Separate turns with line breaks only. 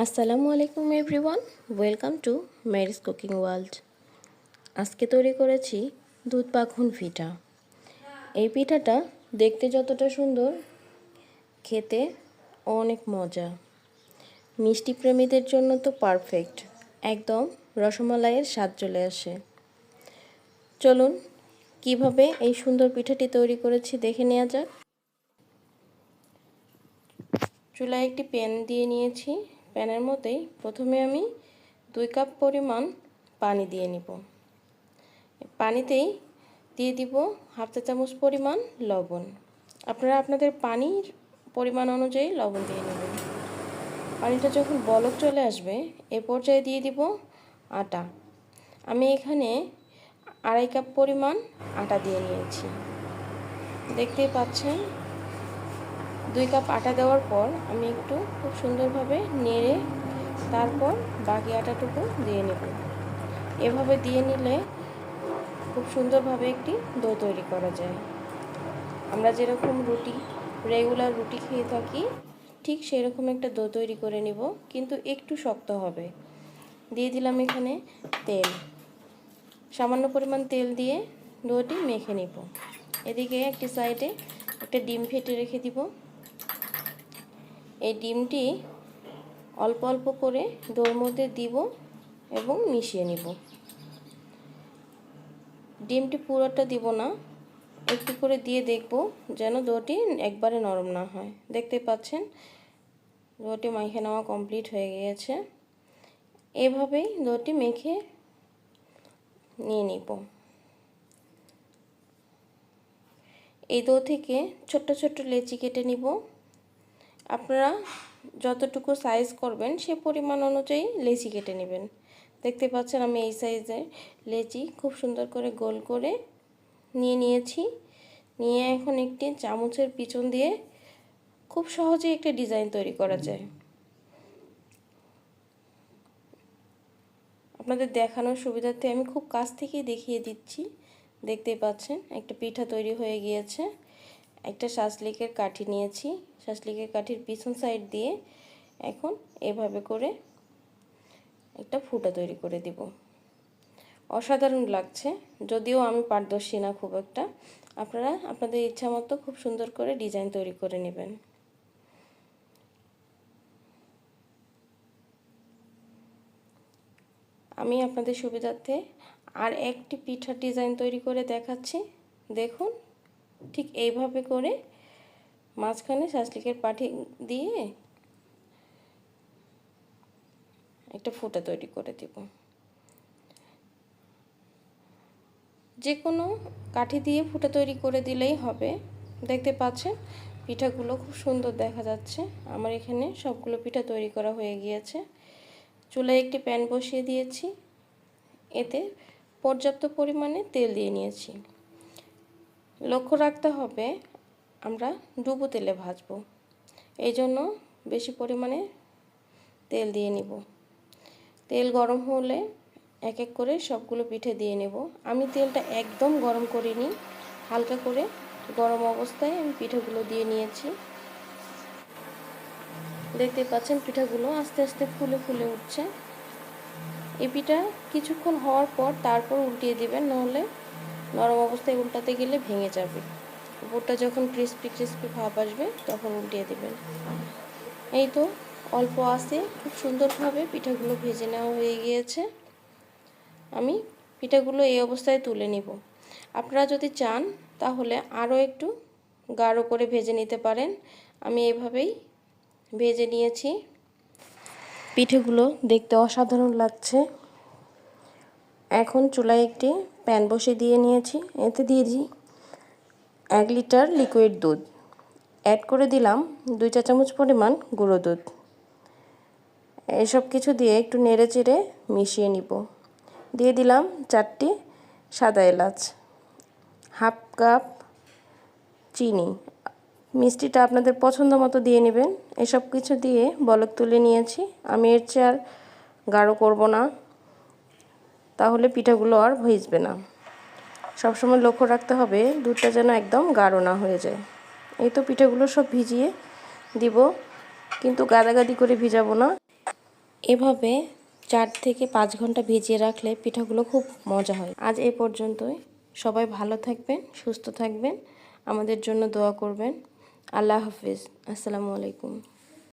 আসসালামু আলাইকুম everyone, welcome to Mary's cooking world. আজকে তৈরি করেছি দুধ পাখন পিঠা। এই পিঠাটা দেখতে যতটা সুন্দর, খেতে অনেক মজা। মিষ্টি প্রেমীদের জন্য তো পারফেক্ট, একদম রসমালাইয়ের স্বাদ চলে আসে। চলুন কিভাবে এই সুন্দর পিঠাটি তৈরি করেছি দেখে নেওয়া যাক। চুলায় একটি প্যান দিয়ে নিয়েছি। প্যানের মধ্যেই প্রথমে আমি 2 কাপ পরিমাণ পানি দিয়ে নিব। পানিতেই দিয়ে দিব হাফ চা চামচ পরিমাণ লবণ। আপনারা আপনাদের পানির পরিমাণ অনুযায়ী লবণ দিয়ে নেবেন। পানিটা যখন বলক চলে আসবে এ পর্যায়ে দিয়ে দিব আটা। আমি এখানে 2.5 কাপ পরিমাণ আটা দিয়ে নিয়েছি। দেখতেই পাচ্ছেন 2 কাপ আটা দেওয়ার পর আমি একটু খুব সুন্দরভাবে নেড়ে তারপর বাকি আটাটুকু দিয়ে নেব। এভাবে দিয়ে নিলে খুব সুন্দরভাবে একটি ডো তৈরি করা যায়। আমরা যেরকম রেগুলার রুটি খেয়ে থাকি ঠিক সেরকম একটা ডো তৈরি করে নিব, কিন্তু একটু শক্ত হবে। দিয়ে দিলাম এখানে তেল, সামান্য পরিমাণ তেল দিয়ে ডোটি মেখে নিব। এদিকে একটি সাইডে একটা ডিম ফেটে রেখে দিব। এই ডিমটি অল্প অল্প করে ডোর মধ্যে দিব এবং মিশিয়ে নিব। ডিমটি পুরোটা দিব না, একটু করে দিয়ে দেখব যেন ডোটি একবারে নরম না হয়। দেখতে পাচ্ছেন ডোটি মেখে নেওয়া কমপ্লিট হয়ে গিয়েছে। এভাবেই ডোটি মেখে নিয়ে নিব। এই ডো থেকে ছোট্ট ছোট্ট লেচি কেটে নিব। আপনারা যতটুকু সাইজ করবেন সে পরিমাণ অনুযায়ী লেচি কেটে নেবেন। দেখতে পাচ্ছেন আমি এই সাইজের লেচি খুব সুন্দর করে গোল করে নিয়ে নিয়েছি। নিয়ে এখন একটি চামচের পিছন দিয়ে খুব সহজেই একটা ডিজাইন তৈরি করা যায়। আপনাদের দেখানোর সুবিধার্থে আমি খুব কাছ থেকেই দেখিয়ে দিচ্ছি। দেখতেই পাচ্ছেন একটা পিঠা তৈরি হয়ে গিয়েছে। একটা শাঁসলিকের কাঠি নিয়েছি, শাঁসলিকের কাঠির পিছন সাইড দিয়ে এখন এভাবে করে একটা ফুটা তৈরি করে দিব। অসাধারণ লাগছে, যদিও আমি পারদর্শী না খুব একটা। আপনারা আপনাদের ইচ্ছা মতো খুব সুন্দর করে ডিজাইন তৈরি করে নেবেন। আমি আপনাদের সুবিধার্থে আর একটি পিঠার ডিজাইন তৈরি করে দেখাচ্ছি। দেখুন ঠিক এইভাবে করে মাঝখানে শাঁসলিকের কাঠি দিয়ে একটা ফুটা তৈরি করে দিব। যে কোনো কাঠি দিয়ে ফুটা তৈরি করে দিলেই হবে। দেখতে পাচ্ছেন পিঠাগুলো খুব সুন্দর দেখা যাচ্ছে। আমার এখানে সবগুলো পিঠা তৈরি করা হয়ে গিয়েছে। চুলায় একটি প্যান বসিয়ে দিয়েছি, এতে পর্যাপ্ত পরিমাণে তেল দিয়ে নিয়েছি। লক্ষ্য রাখতে হবে আমরা ডুবো তেলে ভাজবো, এই জন্য বেশি পরিমাণে তেল দিয়ে নিব। তেল গরম হলে এক এক করে সবগুলো পিঠে দিয়ে নেব। আমি তেলটা একদম গরম করিনি, হালকা করে গরম অবস্থায় আমি পিঠাগুলো দিয়ে নিয়েছি। দেখতে পাচ্ছেন পিঠাগুলো আস্তে আস্তে ফুলে ফুলে উঠছে। এই পিঠা কিছুক্ষণ হওয়ার পর তারপর উল্টিয়ে দিবেন, নাহলে নরম অবস্থায় উল্টাতে গেলে ভেঙে যাবে। উপরটা যখন ক্রিস্পি ক্রিস্পি ভাব আসবে তখন উল্টিয়ে দিবেন। এই তো অল্প আঁচে খুব সুন্দরভাবে পিঠাগুলো ভেজে নেওয়া হয়ে গিয়েছে। আমি পিঠাগুলো এই অবস্থায় তুলে নিব। আপনারা যদি চান তাহলে আরও একটু গাঢ় করে ভেজে নিতে পারেন। আমি এভাবেই ভেজে নিয়েছি। পিঠেগুলো দেখতে অসাধারণ লাগছে। এখন চুলায় একটি প্যান বসিয়ে দিয়ে নিয়েছি, এতে দিয়ে দিই 1 লিটার লিকুইড দুধ। অ্যাড করে দিলাম 2 চা চামচ পরিমাণ গুঁড়ো দুধ। এসব কিছু দিয়ে একটু নেড়ে চেড়ে মিশিয়ে নিব। দিয়ে দিলাম 4টি সাদা এলাচ, হাফ কাপ চিনি। মিষ্টিটা আপনাদের পছন্দ মতো দিয়ে নেবেন। এসব কিছু দিয়ে বলক তুলে নিয়েছি। আমি এর চেয়ে আর গাঢ় করব না, তাহলে পিঠাগুলো আর ভিজবে না। সবসময় লক্ষ্য রাখতে হবে দুধটা যেন একদম গাঢ় না হয়ে যায়। এই তো পিঠাগুলো সব ভিজিয়ে দিব, কিন্তু গাদাগাদি করে ভিজাবো না। এভাবে 4 থেকে 5 ঘন্টা ভিজিয়ে রাখলে পিঠাগুলো খুব মজা হয়। আজ এ পর্যন্তই। সবাই ভালো থাকবেন, সুস্থ থাকবেন, আমাদের জন্য দোয়া করবেন। আল্লাহ হাফিজ। আসসালামু আলাইকুম।